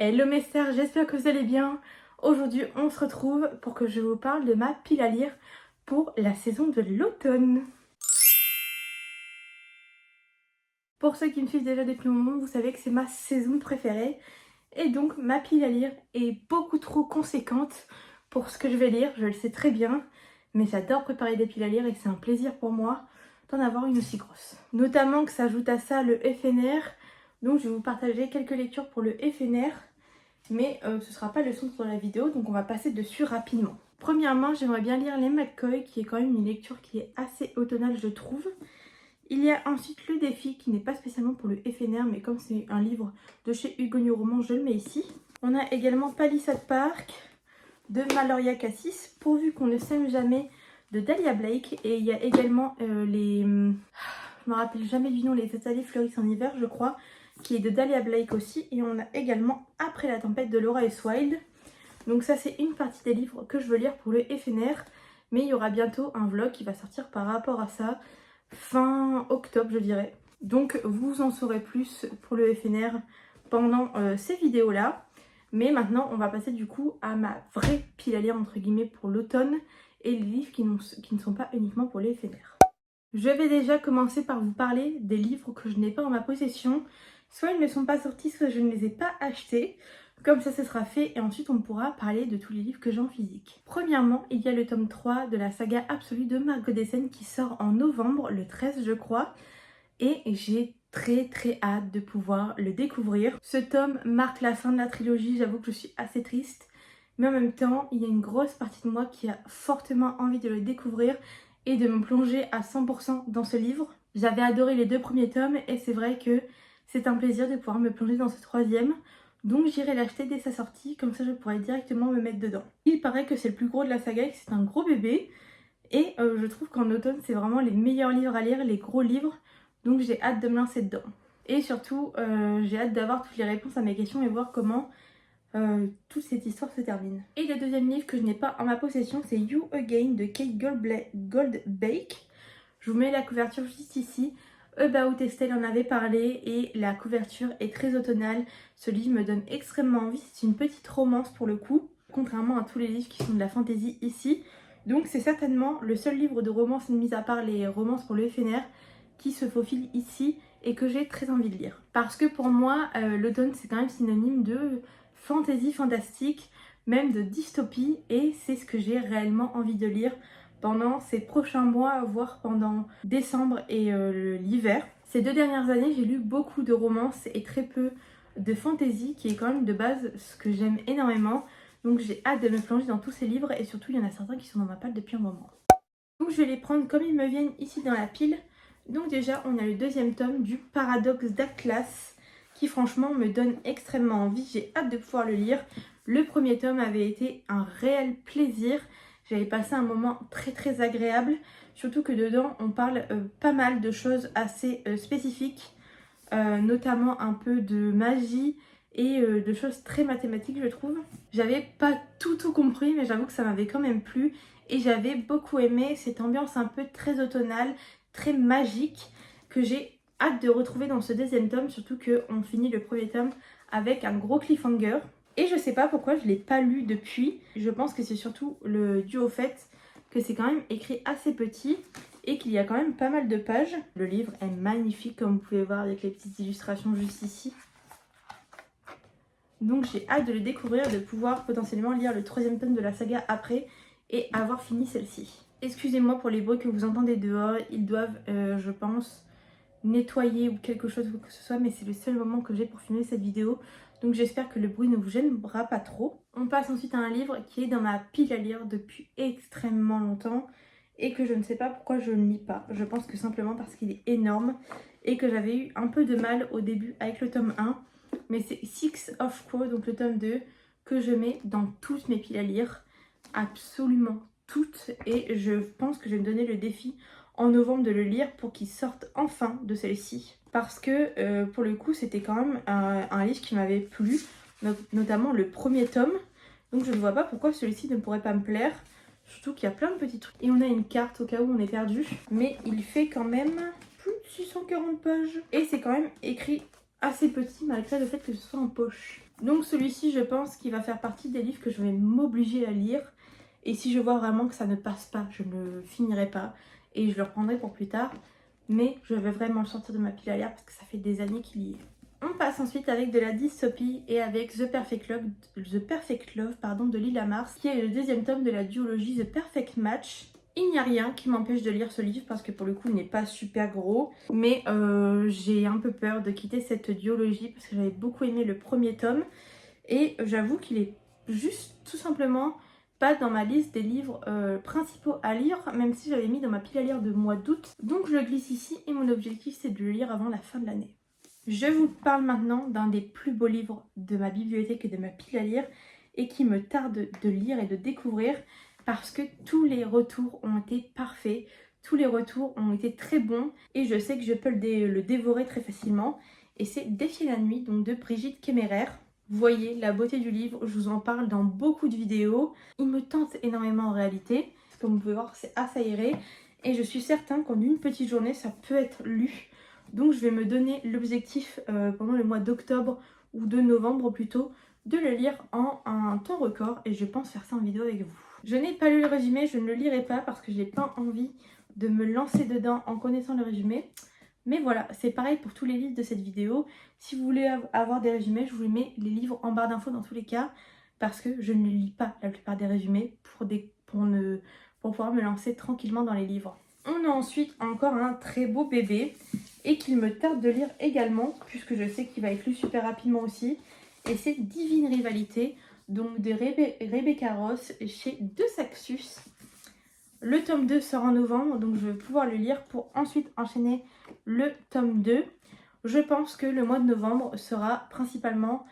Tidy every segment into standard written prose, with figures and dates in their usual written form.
Hello mes stars, j'espère que vous allez bien. Aujourd'hui on se retrouve pour que je vous parle de ma pile à lire pour la saison de l'automne. Pour ceux qui me suivent déjà depuis un moment, vous savez que c'est ma saison préférée. Et donc ma pile à lire est beaucoup trop conséquente pour ce que je vais lire, je le sais très bien. Mais j'adore préparer des piles à lire et c'est un plaisir pour moi d'en avoir une aussi grosse. Notamment que s'ajoute à ça le FNR. Donc je vais vous partager quelques lectures pour le FNR. Mais ce ne sera pas le centre de la vidéo, donc on va passer dessus rapidement. Premièrement, j'aimerais bien lire Les McCoy, qui est quand même une lecture qui est assez automnale, je trouve. Il y a ensuite Le Défi, qui n'est pas spécialement pour le FNR, mais comme c'est un livre de chez Hugo New Roman, je le mets ici. On a également Palisade Park, de Maloria Cassis, Pourvu qu'on ne s'aime jamais, de Dahlia Blake. Et il y a également les... Je me rappelle jamais du nom, Les azalées fleurissent en hiver, je crois, qui est de Dahlia Blake aussi. Et on a également Après la tempête de Laura S. Wilde. Donc ça, c'est une partie des livres que je veux lire pour le FNR. Mais il y aura bientôt un vlog qui va sortir par rapport à ça, fin octobre, je dirais. Donc vous en saurez plus pour le FNR pendant ces vidéos-là. Mais maintenant, on va passer du coup à ma vraie pile à lire, entre guillemets, pour l'automne. Et les livres qui ne sont pas uniquement pour les FNR. Je vais déjà commencer par vous parler des livres que je n'ai pas en ma possession. Soit ils ne sont pas sortis, soit je ne les ai pas achetés. Comme ça, ce sera fait et ensuite on pourra parler de tous les livres que j'ai en physique. Premièrement, il y a le tome 3 de la saga absolue de Margot Dessen qui sort en novembre, le 13 je crois. Et j'ai très hâte de pouvoir le découvrir. Ce tome marque la fin de la trilogie, j'avoue que je suis assez triste. Mais en même temps, il y a une grosse partie de moi qui a fortement envie de le découvrir et de me plonger à 100% dans ce livre. J'avais adoré les 2 premiers tomes et c'est vrai que c'est un plaisir de pouvoir me plonger dans ce 3e. Donc j'irai l'acheter dès sa sortie, comme ça je pourrai directement me mettre dedans. Il paraît que c'est le plus gros de la saga et que c'est un gros bébé. Et je trouve qu'en automne c'est vraiment les meilleurs livres à lire, les gros livres. Donc j'ai hâte de me lancer dedans. Et surtout j'ai hâte d'avoir toutes les réponses à mes questions et voir comment toute cette histoire se termine. Et le deuxième livre que je n'ai pas en ma possession, c'est You Again de Kate Goldbake. Je vous mets la couverture juste ici. About Estelle en avait parlé et la couverture est très automnale. Ce livre me donne extrêmement envie. C'est une petite romance pour le coup, contrairement à tous les livres qui sont de la fantasy ici. Donc c'est certainement le seul livre de romance, mis à part les romances pour le FNR, qui se faufile ici et que j'ai très envie de lire. Parce que pour moi, l'automne c'est quand même synonyme de fantasy fantastique, même de dystopie, et c'est ce que j'ai réellement envie de lire pendant ces prochains mois, voire pendant décembre et l'hiver. Ces 2 dernières années, j'ai lu beaucoup de romances et très peu de fantasy, qui est quand même de base ce que j'aime énormément. Donc j'ai hâte de me plonger dans tous ces livres et surtout il y en a certains qui sont dans ma palle depuis un moment. Donc je vais les prendre comme ils me viennent ici dans la pile. Donc déjà on a le 2e tome du Paradoxe d'Atlas qui franchement me donne extrêmement envie. J'ai hâte de pouvoir le lire. Le 1er tome avait été un réel plaisir. J'avais passé un moment très agréable. Surtout que dedans on parle pas mal de choses assez spécifiques. Notamment un peu de magie et de choses très mathématiques je trouve. J'avais pas tout compris mais j'avoue que ça m'avait quand même plu. Et j'avais beaucoup aimé cette ambiance un peu très automnale, très magique que j'ai hâte de retrouver dans ce 2e tome, surtout qu'on finit le 1er tome avec un gros cliffhanger. Et je sais pas pourquoi je l'ai pas lu depuis. Je pense que c'est surtout dû au fait que c'est quand même écrit assez petit et qu'il y a quand même pas mal de pages. Le livre est magnifique comme vous pouvez voir avec les petites illustrations juste ici. Donc j'ai hâte de le découvrir, de pouvoir potentiellement lire le 3e tome de la saga après et avoir fini celle-ci. Excusez-moi pour les bruits que vous entendez dehors, ils doivent, je pense, nettoyer ou quelque chose que ce soit, mais c'est le seul moment que j'ai pour filmer cette vidéo. Donc j'espère que le bruit ne vous gênera pas trop. On passe ensuite à un livre qui est dans ma pile à lire depuis extrêmement longtemps et que je ne sais pas pourquoi je ne lis pas. Je pense que simplement parce qu'il est énorme et que j'avais eu un peu de mal au début avec le tome 1. Mais c'est Six of Crow, donc le tome 2, que je mets dans toutes mes piles à lire. Absolument toutes. Et je pense que je vais me donner le défi en novembre de le lire pour qu'il sorte enfin de celle-ci. Parce que pour le coup c'était quand même un livre qui m'avait plu, notamment le 1er tome. Donc je ne vois pas pourquoi celui-ci ne pourrait pas me plaire. Surtout qu'il y a plein de petits trucs. Et on a une carte au cas où on est perdu. Mais il fait quand même plus de 640 pages. Et c'est quand même écrit assez petit malgré le fait que ce soit en poche. Donc celui-ci, je pense qu'il va faire partie des livres que je vais m'obliger à lire. Et si je vois vraiment que ça ne passe pas, je ne le finirai pas. Et je le reprendrai pour plus tard. Mais je vais vraiment le sortir de ma pile à lire parce que ça fait des années qu'il y est. On passe ensuite avec de la dystopie et avec The Perfect Love de Lila Mars, qui est le deuxième tome de la duologie The Perfect Match. Il n'y a rien qui m'empêche de lire ce livre parce que pour le coup il n'est pas super gros. Mais j'ai un peu peur de quitter cette duologie parce que j'avais beaucoup aimé le premier tome. Et j'avoue qu'il est juste tout simplement pas dans ma liste des livres principaux à lire, même si j'avais mis dans ma pile à lire de mois d'août. Donc je le glisse ici et mon objectif c'est de le lire avant la fin de l'année. Je vous parle maintenant d'un des plus beaux livres de ma bibliothèque et de ma pile à lire et qui me tarde de lire et de découvrir parce que tous les retours ont été parfaits, tous les retours ont été très bons et je sais que je peux le dévorer très facilement. Et c'est Défier la nuit, donc de Brigitte Kéméraire. Vous voyez la beauté du livre, je vous en parle dans beaucoup de vidéos. Il me tente énormément en réalité. Comme vous pouvez voir, c'est assez aéré et je suis certaine qu'en une petite journée, ça peut être lu. Donc je vais me donner l'objectif pendant le mois d'octobre ou de novembre plutôt, de le lire en un temps record et je pense faire ça en vidéo avec vous. Je n'ai pas lu le résumé, je ne le lirai pas parce que j'ai pas envie de me lancer dedans en connaissant le résumé. Mais voilà, c'est pareil pour tous les livres de cette vidéo. Si vous voulez avoir des résumés, je vous mets les livres en barre d'infos dans tous les cas parce que je ne lis pas la plupart des résumés pour pouvoir me lancer tranquillement dans les livres. On a ensuite encore un très beau bébé et qu'il me tarde de lire également puisque je sais qu'il va être lu super rapidement aussi. Et c'est Divine Rivalité, donc de Rebecca Ross chez De Saxus. Le tome 2 sort en novembre, donc je vais pouvoir le lire pour ensuite enchaîner le tome 2. Je pense que le mois de novembre sera principalement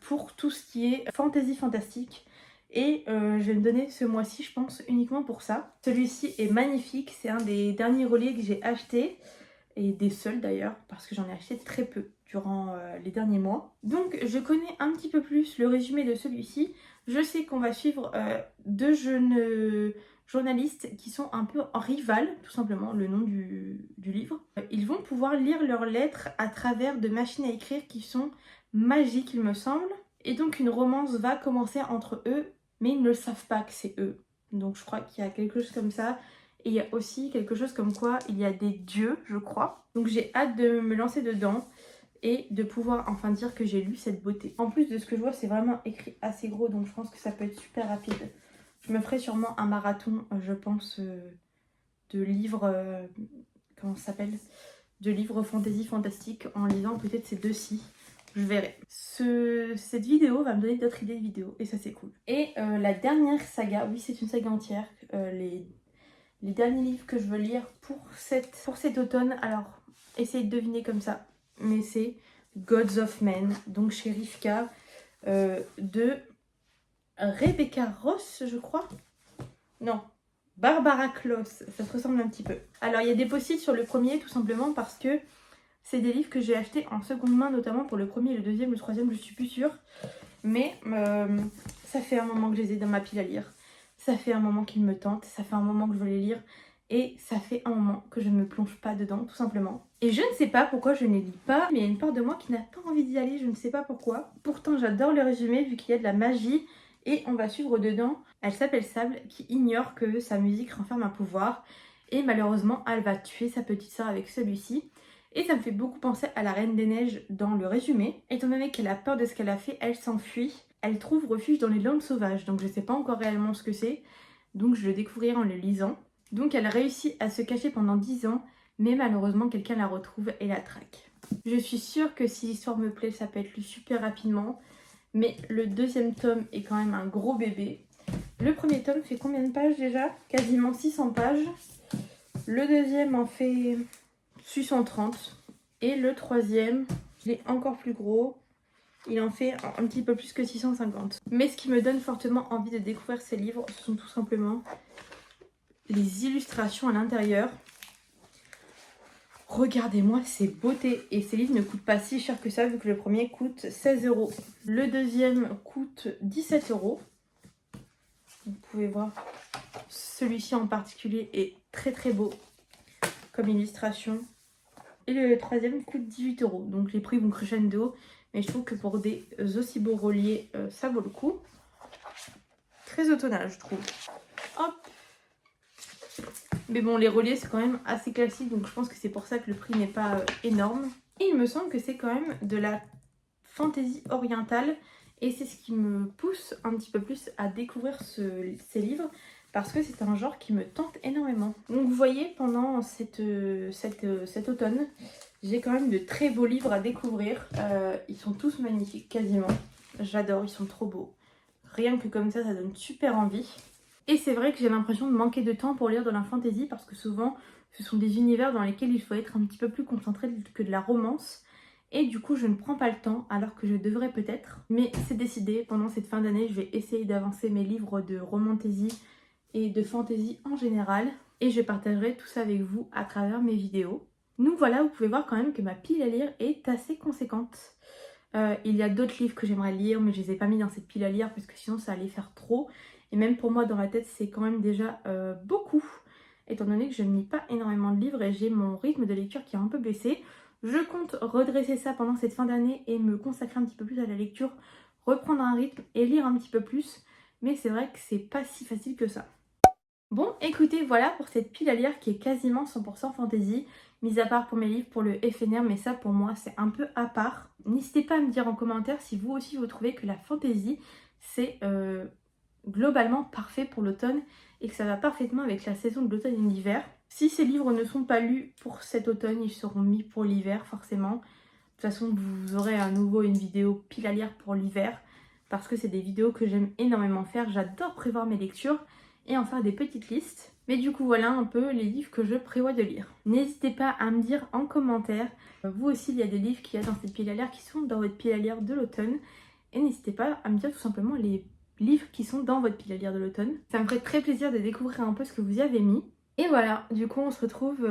pour tout ce qui est fantasy fantastique. Et je vais me donner ce mois-ci, je pense, uniquement pour ça. Celui-ci est magnifique, c'est un des derniers reliés que j'ai acheté. Et des seuls d'ailleurs, parce que j'en ai acheté très peu durant les derniers mois. Donc je connais un petit peu plus le résumé de celui-ci. Je sais qu'on va suivre deux jeunes journalistes qui sont un peu en rivales, tout simplement, le nom du livre. Ils vont pouvoir lire leurs lettres à travers de machines à écrire qui sont magiques, il me semble. Et donc une romance va commencer entre eux, mais ils ne le savent pas que c'est eux. Donc je crois qu'il y a quelque chose comme ça. Et il y a aussi quelque chose comme quoi il y a des dieux, je crois. Donc j'ai hâte de me lancer dedans et de pouvoir enfin dire que j'ai lu cette beauté. En plus de ce que je vois, c'est vraiment écrit assez gros, donc je pense que ça peut être super rapide. Je me ferai sûrement un marathon, je pense, de livres... comment ça s'appelle? De livres fantasy fantastiques en lisant peut-être ces deux-ci. Je verrai. Cette vidéo va me donner d'autres idées de vidéos et ça c'est cool. Et la dernière saga, oui c'est une saga entière, les derniers livres que je veux lire pour cet automne, alors essayez de deviner comme ça, mais c'est Gods of Men, donc chez Rivka, de Rebecca Ross, je crois. Non, Barbara Kloss, ça se ressemble un petit peu. Alors il y a des post-it sur le premier, tout simplement parce que c'est des livres que j'ai achetés en seconde main, notamment pour le premier, le deuxième, le troisième, je suis plus sûre. Mais ça fait un moment que je les ai dans ma pile à lire. Ça fait un moment qu'ils me tentent, ça fait un moment que je veux les lire. Et ça fait un moment que je ne me plonge pas dedans, tout simplement. Et je ne sais pas pourquoi je ne les lis pas, mais il y a une part de moi qui n'a pas envie d'y aller, je ne sais pas pourquoi. Pourtant j'adore le résumé vu qu'il y a de la magie. Et on va suivre dedans, elle s'appelle Sable, qui ignore que sa musique renferme un pouvoir. Et malheureusement, elle va tuer sa petite sœur avec celui-ci. Et ça me fait beaucoup penser à la Reine des Neiges dans le résumé. Étant donné qu'elle a peur de ce qu'elle a fait, elle s'enfuit. Elle trouve refuge dans les landes sauvages, donc je ne sais pas encore réellement ce que c'est. Donc je le découvrirai en le lisant. Donc elle réussit à se cacher pendant 10 ans, mais malheureusement quelqu'un la retrouve et la traque. Je suis sûre que si l'histoire me plaît, ça peut être lu super rapidement. Mais le deuxième tome est quand même un gros bébé. Le premier tome fait combien de pages déjà? Quasiment 600 pages. Le deuxième en fait 630. Et le troisième, il est encore plus gros. Il en fait un petit peu plus que 650. Mais ce qui me donne fortement envie de découvrir ces livres, ce sont tout simplement les illustrations à l'intérieur. Regardez-moi ces beautés. Et ces livres ne coûtent pas si cher que ça, vu que le premier coûte 16 €. Le deuxième coûte 17 €. Vous pouvez voir, celui-ci en particulier est très très beau comme illustration. Et le troisième coûte 18 €. Donc les prix vont crescendo. Mais je trouve que pour des aussi beaux reliés, ça vaut le coup. Très automnal, je trouve. Hop. Mais bon, les reliés, c'est quand même assez classique, donc je pense que c'est pour ça que le prix n'est pas énorme. Et il me semble que c'est quand même de la fantaisie orientale. Et c'est ce qui me pousse un petit peu plus à découvrir ces livres. Parce que c'est un genre qui me tente énormément. Donc vous voyez, pendant cet automne, j'ai quand même de très beaux livres à découvrir. Ils sont tous magnifiques, quasiment. J'adore, ils sont trop beaux. Rien que comme ça donne super envie. Et c'est vrai que j'ai l'impression de manquer de temps pour lire de la fantasy parce que souvent, ce sont des univers dans lesquels il faut être un petit peu plus concentré que de la romance. Et du coup, je ne prends pas le temps alors que je devrais peut-être. Mais c'est décidé, pendant cette fin d'année, je vais essayer d'avancer mes livres de romantasy et de fantasy en général. Et je partagerai tout ça avec vous à travers mes vidéos. Donc voilà, vous pouvez voir quand même que ma pile à lire est assez conséquente. Il y a d'autres livres que j'aimerais lire, mais je les ai pas mis dans cette pile à lire parce que sinon ça allait faire trop. Et même pour moi, dans la tête, c'est quand même déjà beaucoup, étant donné que je ne lis pas énormément de livres et j'ai mon rythme de lecture qui est un peu baissé. Je compte redresser ça pendant cette fin d'année et me consacrer un petit peu plus à la lecture, reprendre un rythme et lire un petit peu plus. Mais c'est vrai que c'est pas si facile que ça. Bon, écoutez, voilà pour cette pile à lire qui est quasiment 100% fantasy, mis à part pour mes livres, pour le FNR, mais ça pour moi c'est un peu à part. N'hésitez pas à me dire en commentaire si vous aussi vous trouvez que la fantasy c'est globalement parfait pour l'automne et que ça va parfaitement avec la saison de l'automne et de l'hiver. Si ces livres ne sont pas lus pour cet automne, ils seront mis pour l'hiver forcément. De toute façon, vous aurez à nouveau une vidéo pile à lire pour l'hiver parce que c'est des vidéos que j'aime énormément faire. J'adore prévoir mes lectures et en faire des petites listes. Mais du coup, voilà un peu les livres que je prévois de lire. N'hésitez pas à me dire en commentaire, vous aussi, il y a des livres qu'il y a dans cette pile à lire qui sont dans votre pile à lire de l'automne. Et n'hésitez pas à me dire tout simplement les livres qui sont dans votre pile à lire de l'automne. Ça me ferait très plaisir de découvrir un peu ce que vous y avez mis. Et voilà, du coup on se retrouve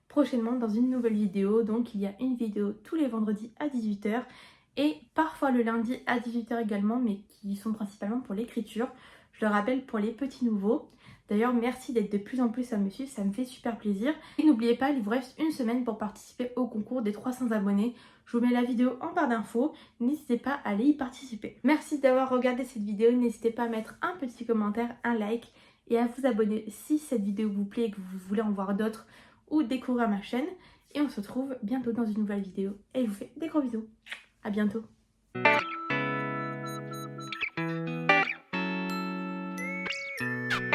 prochainement dans une nouvelle vidéo. Donc il y a une vidéo tous les vendredis à 18 h et parfois le lundi à 18 h également, mais qui sont principalement pour l'écriture. Je le rappelle, pour les petits nouveaux. D'ailleurs, merci d'être de plus en plus à me suivre, ça me fait super plaisir. Et n'oubliez pas, il vous reste une semaine pour participer au concours des 300 abonnés. Je vous mets la vidéo en barre d'infos, n'hésitez pas à aller y participer. Merci d'avoir regardé cette vidéo, n'hésitez pas à mettre un petit commentaire, un like et à vous abonner si cette vidéo vous plaît et que vous voulez en voir d'autres ou découvrir ma chaîne. Et on se retrouve bientôt dans une nouvelle vidéo et je vous fais des gros bisous. À bientôt.